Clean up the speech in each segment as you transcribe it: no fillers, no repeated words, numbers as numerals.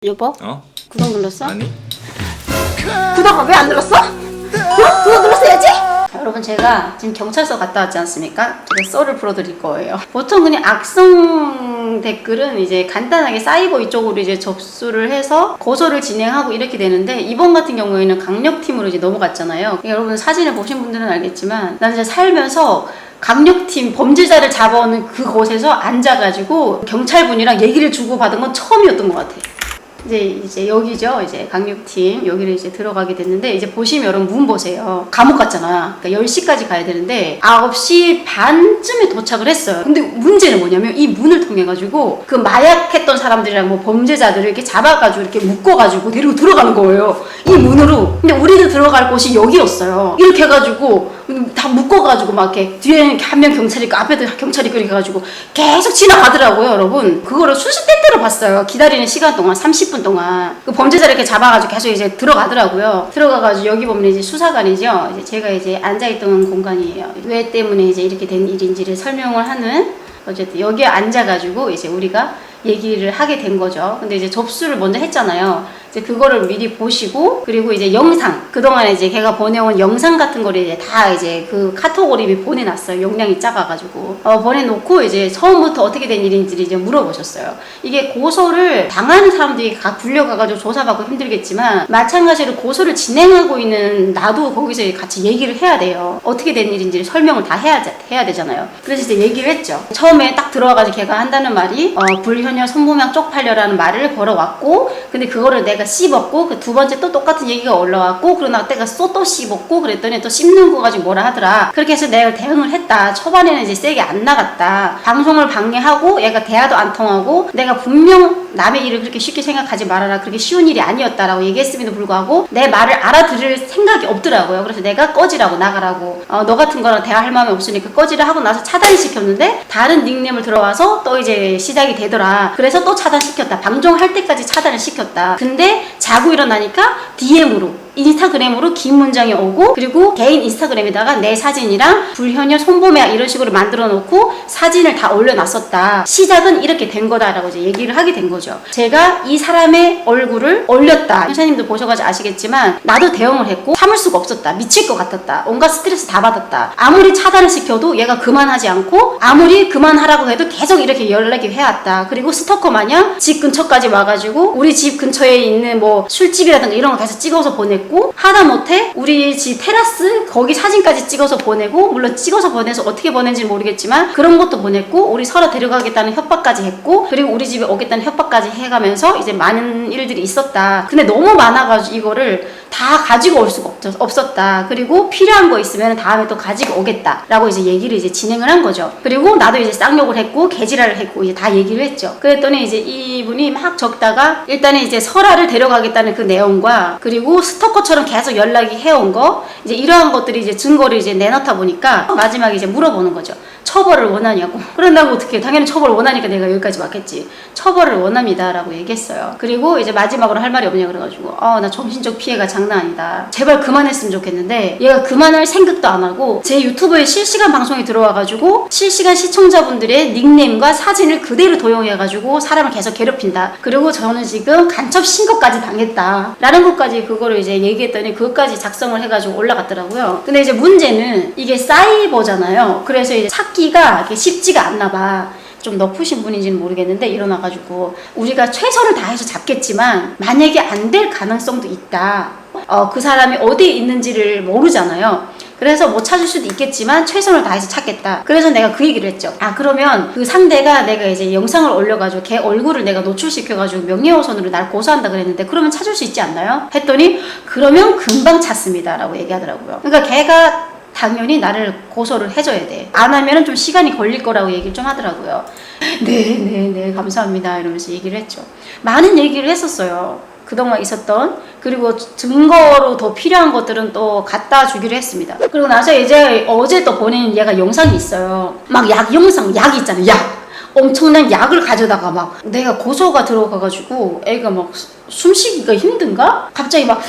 여보? 어? 구독 눌렀어? 아니? 구독을 왜 안 눌렀어? 구독 눌렀어야지! 여러분, 제가 지금 경찰서 갔다 왔지 않습니까? 제가 썰을 풀어드릴 거예요. 보통 그냥 악성 댓글은 이제 간단하게 사이버 이쪽으로 이제 접수를 해서 고소를 진행하고 이렇게 되는데, 이번 같은 경우에는 강력팀으로 이제 넘어갔잖아요. 여러분 사진을 보신 분들은 알겠지만, 나는 이제 살면서 강력팀 범죄자를 잡아오는 그곳에서 앉아가지고 경찰분이랑 얘기를 주고받은 건 처음이었던 것 같아요. 이제 여기죠. 이제 강력팀 여기를 이제 들어가게 됐는데, 이제 보시면 여러분 문 보세요. 감옥 같잖아. 그러니까 10시까지 가야 되는데 9시 반쯤에 도착을 했어요. 근데 문제는 뭐냐면, 이 문을 통해 가지고 그 마약했던 사람들이랑 뭐 범죄자들을 이렇게 잡아가지고 이렇게 묶어가지고 데리고 들어가는 거예요. 이 문으로. 근데 우리들 들어갈 곳이 여기였어요. 이렇게 해가지고 다 묶어가지고 막 이렇게 뒤에는 한 명 경찰이 있고 앞에도 경찰이 이렇게 해가지고 계속 지나가더라고요. 여러분 그거를 수십 대때로 봤어요. 기다리는 시간 동안 30분 동안 그 범죄자를 이렇게 잡아가지고 계속 이제 들어가더라고요. 들어가가지고 여기 보면 이제 수사관이죠. 이제 제가 이제 앉아있던 공간이에요. 왜 때문에 이제 이렇게 된 일인지를 설명을 하는, 어쨌든 여기에 앉아가지고 이제 우리가 얘기를 하게 된 거죠. 근데 이제 접수를 먼저 했잖아요. 이제 그거를 미리 보시고, 그리고 이제 영상, 그동안에 이제 걔가 보내온 영상 같은 거를 이제 다 이제 그 카톡으로 이미 보내놨어요. 용량이 작아가지고. 보내놓고 이제 처음부터 어떻게 된 일인지를 이제 물어보셨어요. 이게 고소를 당하는 사람들이 각 불려가가지고 조사받고 힘들겠지만, 마찬가지로 고소를 진행하고 있는 나도 거기서 같이 얘기를 해야 돼요. 어떻게 된 일인지를 설명을 다 해야 되잖아요. 그래서 이제 얘기를 했죠. 처음에 딱 들어와가지고 걔가 한다는 말이, 불효녀 손보명 쪽팔려라는 말을 걸어왔고, 근데 그거를 내가 씹었고, 그 두 번째 또 똑같은 얘기가 올라왔고, 그러나 내가 또 씹었고, 그랬더니 또 씹는 거 가지고 뭐라 하더라. 그렇게 해서 내가 대응을 했다. 초반에는 이제 세게 안 나갔다. 방송을 방해하고 얘가 대화도 안 통하고, 내가 분명 남의 일을 그렇게 쉽게 생각하지 말아라. 그렇게 쉬운 일이 아니었다라고 얘기했음에도 불구하고 내 말을 알아들을 생각이 없더라고요. 그래서 내가 꺼지라고, 나가라고, 너 같은 거랑 대화할 마음이 없으니까 꺼지라 하고 나서 차단시켰는데, 다른 닉네임을 들어와서 또 이제 시작이 되더라. 그래서 또 차단시켰다. 방종할 때까지 차단을 시켰다. 근데 자고 일어나니까 DM으로, 인스타그램으로 긴 문장이 오고, 그리고 개인 인스타그램에다가 내 사진이랑 불효녀 손보매 이런 식으로 만들어 놓고 사진을 다 올려놨었다. 시작은 이렇게 된 거다라고 이제 얘기를 하게 된 거죠. 제가 이 사람의 얼굴을 올렸다. 형사님도 보셔가지고 아시겠지만, 나도 대응을 했고 참을 수가 없었다. 미칠 것 같았다. 온갖 스트레스 다 받았다. 아무리 차단을 시켜도 얘가 그만하지 않고, 아무리 그만하라고 해도 계속 이렇게 연락이 해왔다. 그리고 스토커 마냥 집 근처까지 와가지고 우리 집 근처에 있는 뭐 술집이라든가 이런 거 계속 찍어서 보냈고, 하다못해 우리 집 테라스 거기 사진까지 찍어서 보내고, 물론 찍어서 보내서 어떻게 보낸지 모르겠지만 그런 것도 보냈고, 우리 설아 데려가겠다는 협박까지 했고, 그리고 우리 집에 오겠다는 협박까지 해가면서 이제 많은 일들이 있었다. 근데 너무 많아가지고 이거를 다 가지고 올 수가 없었다. 그리고 필요한 거 있으면 다음에 또 가지고 오겠다 라고 이제 얘기를 이제 진행을 한 거죠. 그리고 나도 이제 쌍욕을 했고 개지랄을 했고 이제 다 얘기를 했죠. 그랬더니 이제 이분이 막 적다가, 일단은 이제 설아를 데려가겠다는 그 내용과, 그리고 스토커처럼 계속 연락이 해온 거, 이제 이러한 것들이 이제 증거를 이제 내놓다 보니까 마지막에 이제 물어보는 거죠. 처벌을 원하냐고. 그런다고 어떻게, 당연히 처벌을 원하니까 내가 여기까지 왔겠지. 처벌을 원합니다 라고 얘기했어요. 그리고 이제 마지막으로 할 말이 없냐 그래가지고, 나 정신적 피해가 장난 아니다. 제발 그만했으면 좋겠는데, 얘가 그만할 생각도 안 하고 제 유튜브에 실시간 방송에 들어와가지고 실시간 시청자분들의 닉네임과 사진을 그대로 도용해가지고 사람을 계속 괴롭힌다. 그리고 저는 지금 간첩 신고까지 당했다 라는 것까지, 그거를 이제 얘기했더니 그것까지 작성을 해가지고 올라갔더라고요. 근데 이제 문제는 이게 사이버잖아요. 그래서 이제 찾기가 쉽지가 않나 봐. 좀 너프신 분인지는 모르겠는데, 일어나가지고 우리가 최선을 다해서 잡겠지만 만약에 안 될 가능성도 있다. 그 사람이 어디에 있는지를 모르잖아요. 그래서 못 찾을 수도 있겠지만 최선을 다해서 찾겠다. 그래서 내가 그 얘기를 했죠. 그러면 그 상대가 내가 이제 영상을 올려가지고 걔 얼굴을 내가 노출시켜가지고 명예훼손으로 날 고소한다 그랬는데, 그러면 찾을 수 있지 않나요? 했더니 그러면 금방 찾습니다 라고 얘기하더라고요. 그러니까 걔가 당연히 나를 고소를 해줘야 돼. 안 하면은 좀 시간이 걸릴 거라고 얘기를 좀 하더라고요. 네, 감사합니다 이러면서 얘기를 했죠. 많은 얘기를 했었어요. 그동안 있었던, 그리고 증거로 더 필요한 것들은 또 갖다 주기로 했습니다. 그리고 나서 이제 어제 또 보낸 얘가 영상이 있어요. 막 약 영상, 약이 있잖아요. 약. 엄청난 약을 가져다가 막, 내가 고소가 들어가가지고 애가 막 숨쉬기가 힘든가? 갑자기 막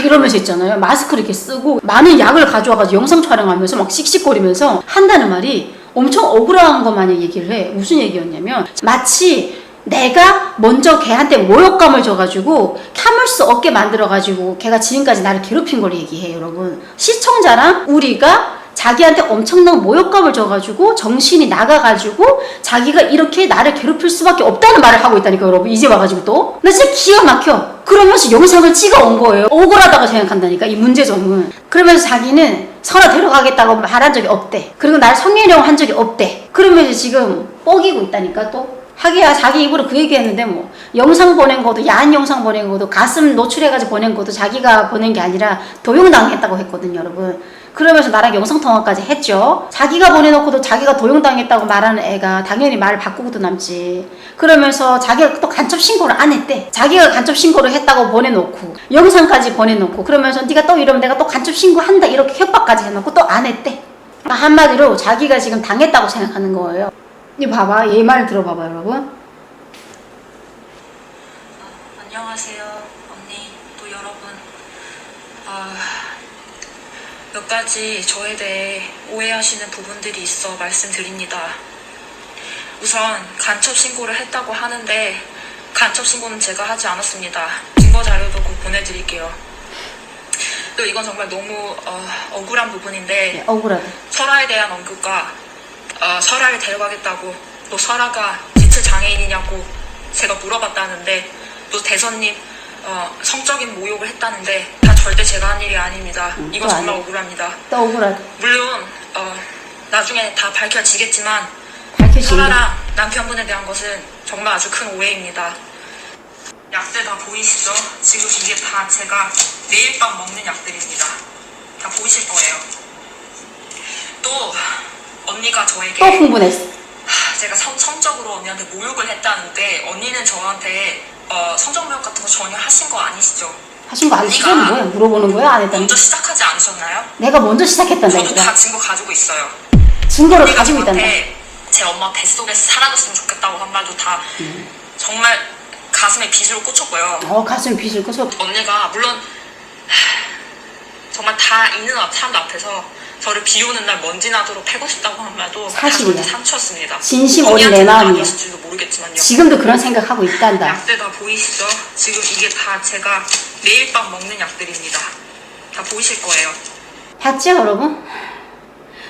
이러면서 있잖아요. 마스크를 이렇게 쓰고 많은 약을 가져와가지고 영상 촬영하면서 막 씩씩거리면서 한다는 말이 엄청 억울한 것 마냥 얘기를 해. 무슨 얘기였냐면, 마치 내가 먼저 걔한테 모욕감을 줘가지고 참을 수 없게 만들어가지고 걔가 지금까지 나를 괴롭힌 걸 얘기해요, 여러분. 시청자랑 우리가 자기한테 엄청난 모욕감을 줘가지고 정신이 나가가지고 자기가 이렇게 나를 괴롭힐 수밖에 없다는 말을 하고 있다니까, 여러분. 이제 와가지고 또 나 진짜 기가 막혀. 그러면서 영상을 찍어 온 거예요. 억울하다고 생각한다니까, 이 문제점은. 그러면서 자기는 설아 데려가겠다고 말한 적이 없대. 그리고 날 성희롱 한 적이 없대. 그러면서 지금 뻐기고 있다니까. 또 하기야 자기 입으로 그 얘기했는데, 뭐 영상 보낸 것도, 야한 영상 보낸 것도, 가슴 노출해가지고 보낸 것도 자기가 보낸 게 아니라 도용당했다고 했거든요, 여러분. 그러면서 나랑 영상통화까지 했죠. 자기가 보내놓고도 자기가 도용당했다고 말하는 애가 당연히 말을 바꾸고도 남지. 그러면서 자기가 또 간첩 신고를 안 했대. 자기가 간첩 신고를 했다고 보내놓고 영상까지 보내놓고, 그러면서 네가 또 이러면 내가 또 간첩 신고한다 이렇게 협박까지 해놓고 또 안 했대. 그러니까 한마디로 자기가 지금 당했다고 생각하는 거예요. 이 봐봐, 얘 말 들어봐봐, 여러분. 안녕하세요, 언니, 또 여러분. 몇 가지 저에 대해 오해하시는 부분들이 있어 말씀드립니다. 우선 간첩 신고를 했다고 하는데 간첩 신고는 제가 하지 않았습니다. 증거 자료도 곧 보내드릴게요. 또 이건 정말 너무 억울한 부분인데, 네, 억울하다. 설아에 대한 언급과 설아를 데려가겠다고, 또 설아가 지체 장애인이냐고 제가 물어봤다는데, 또 대선님 성적인 모욕을 했다는데 다 절대 제가 한 일이 아닙니다. 이건 정말 억울합니다. 또 억울하다. 물론 나중에 다 밝혀지겠지만 밝혀진다. 설아랑 남편분에 대한 것은 정말 아주 큰 오해입니다. 약들 다 보이시죠? 지금 이게 다 제가 매일 밤 먹는 약들입니다. 다 보이실 거예요. 또 언니가 저에게 또 흥분했어. 제가 성적으로 언니한테 모욕을 했다는데, 언니는 저한테 성적모욕 같은 거 전혀 하신 거 아니시죠? 하신 거 아니시죠? 뭐야? 물어보는 거야? 안 했다는 먼저 시작하지 않으셨나요? 내가 먼저 시작했단다, 저도 얘들아. 다 증거 가지고 있어요. 증거를 언니가 가지고 있단다. 저한테 제 엄마 뱃속에서 사라졌으면 좋겠다고 한 말도 다 정말 가슴에 빗으로 꽂혔고요. 가슴에 빗을 꽂혀. 언니가 물론 정말 다 있는 사람들 앞에서 저를 비오는 날 먼지 나도록 패고 싶다고 한 말도 사실이야. 다 상처였습니다. 진심 어린 내 마음이야. 아니었을지도 모르겠지만요. 지금도 그런 생각하고 있단다. 약들 다 보이시죠? 지금 이게 다 제가 매일 밤 먹는 약들입니다. 다 보이실 거예요. 봤죠, 여러분?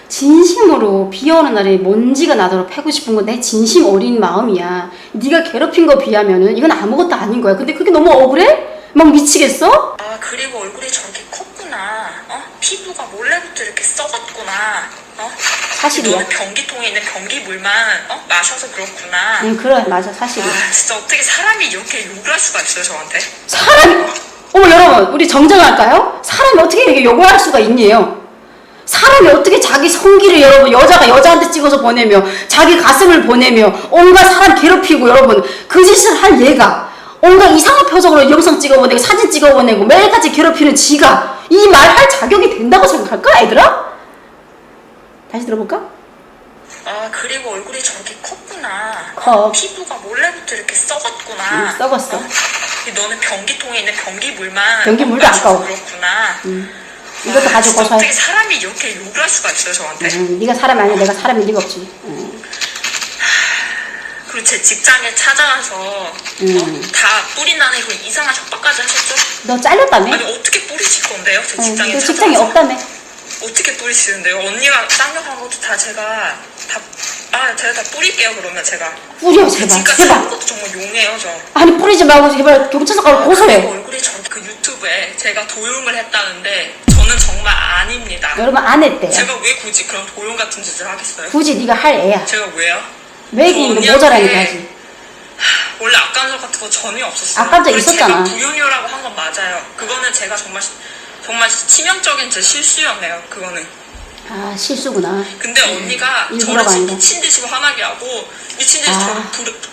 진심으로 비 오는 날에 먼지가 나도록 패고 싶은 건 내 진심 어린 마음이야. 네가 괴롭힌 거 비하면은 이건 아무것도 아닌 거야. 근데 그게 너무 억울해? 막 미치겠어? 그리고 얼굴이 저렇게 컸구나. 피부가 몰래부터 이렇게 썩었구나. 사실이야. 너는 변기통에 있는 변기물만 마셔서 그렇구나. 그래, 맞아, 사실이야. 진짜 어떻게 사람이 이렇게 욕을 할 수가 있어요, 저한테? 사람이, 어머, 여러분, 우리 정정할까요? 사람이 어떻게 이렇게 욕을 할 수가 있니요? 사람이 어떻게 자기 성기를, 여러분, 여자가 여자한테 찍어서 보내며 자기 가슴을 보내며 온갖 사람 괴롭히고, 여러분, 그 짓을 할 얘가 온갖 이상한 표정으로 영상 찍어보내고 사진 찍어보내고 매일같이 괴롭히는 지가 이 말 할 자격이 된다고 생각할까, 얘들아? 다시 들어볼까? 그리고 얼굴이 저렇게 컸구나. 커. 피부가 몰래부터 이렇게 썩었구나. 썩었어. 너는 변기통에 있는 변기물만 변기물도 마셔서 아까워. 그렇구나. 이것도 가지고 진짜 고소해. 어떻게 사람이 이렇게 욕을 할 수가 있어요, 저한테? 네가 사람이 아니야. 내가 사람일 리가 없지. 그리고 제 직장에 찾아와서 다 뿌리 나는 그 이상한 협박까지 하셨죠? 너 잘렸다며? 아니 어떻게 뿌리칠 건데요? 제 직장에 너 찾아와서 직장이 없다며? 어떻게 뿌리시는데요? 언니가 쌍욕한 것도 다 제가 다 뿌릴게요. 그러면 제가 뿌려, 제발. 지금까지 제발. 한 것도 정말 용해요, 저. 아니, 뿌리지 말고 제발 경찰서 가서 고소해. 그리고 얼굴이 저렇게 그 유튜브에 제가 도용을 했다는데 저는 정말 아닙니다. 여러분, 안 했대요. 제가 왜 굳이 그런 도용 같은 짓을 하겠어요? 굳이 네가 할 애야. 제가 왜요? 외계인도 저 모자라니까 언니한테 하지. 원래 악감정 같은 거 전혀 없었어요. 악감정 그리고 있었잖아. 제가 불효녀라고 한 건 맞아요. 그거는 제가 정말 치명적인 제 실수였네요. 그거는. 실수구나. 근데 언니가 일부러가 저를 지금 아니라. 미친 듯이 화나게 하고 미친 듯이 저를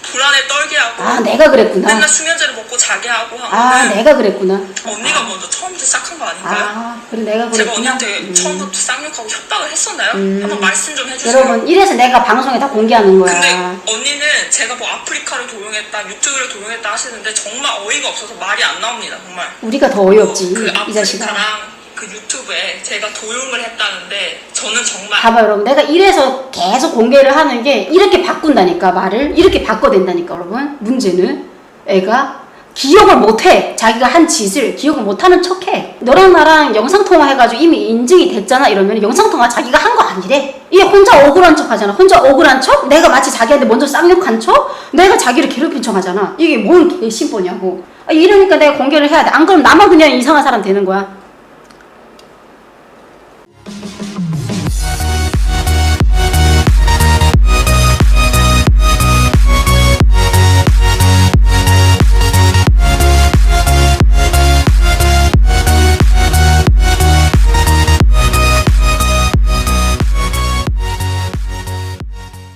불안에 떨게 하고 내가 그랬구나. 맨날 수면제를 먹고 자게 하고 하는 내가 그랬구나. 언니가 먼저 처음부터 시작한 거 아닌가요? 그래, 내가 그랬구나. 제가 언니한테 처음부터 쌍욕하고 협박을 했었나요? 한번 말씀 좀 해주세요. 여러분, 이래서 내가 방송에 다 공개하는 거야. 근데 언니는 제가 뭐 아프리카를 도용했다, 유튜브를 도용했다 하시는데 정말 어이가 없어서 말이 안 나옵니다, 정말. 우리가 더 어이없지, 그 이 자식아. 아프리카랑 그 유튜브에 제가 도용을 했다는데 저는 정말 봐봐요 여러분, 내가 이래서 계속 공개를 하는 게 이렇게 바꾼다니까. 말을 이렇게 바꿔댄다니까. 여러분, 문제는 애가 기억을 못해. 자기가 한 짓을 기억을 못하는 척해. 너랑 나랑 영상통화 해가지고 이미 인증이 됐잖아 이러면 영상통화 자기가 한 거 아니래. 얘 혼자 억울한 척 하잖아. 혼자 억울한 척? 내가 마치 자기한테 먼저 쌍욕한 척? 내가 자기를 괴롭힌 척 하잖아. 이게 뭔 개심보냐고. 이러니까 내가 공개를 해야 돼. 안 그러면 나만 그냥 이상한 사람 되는 거야.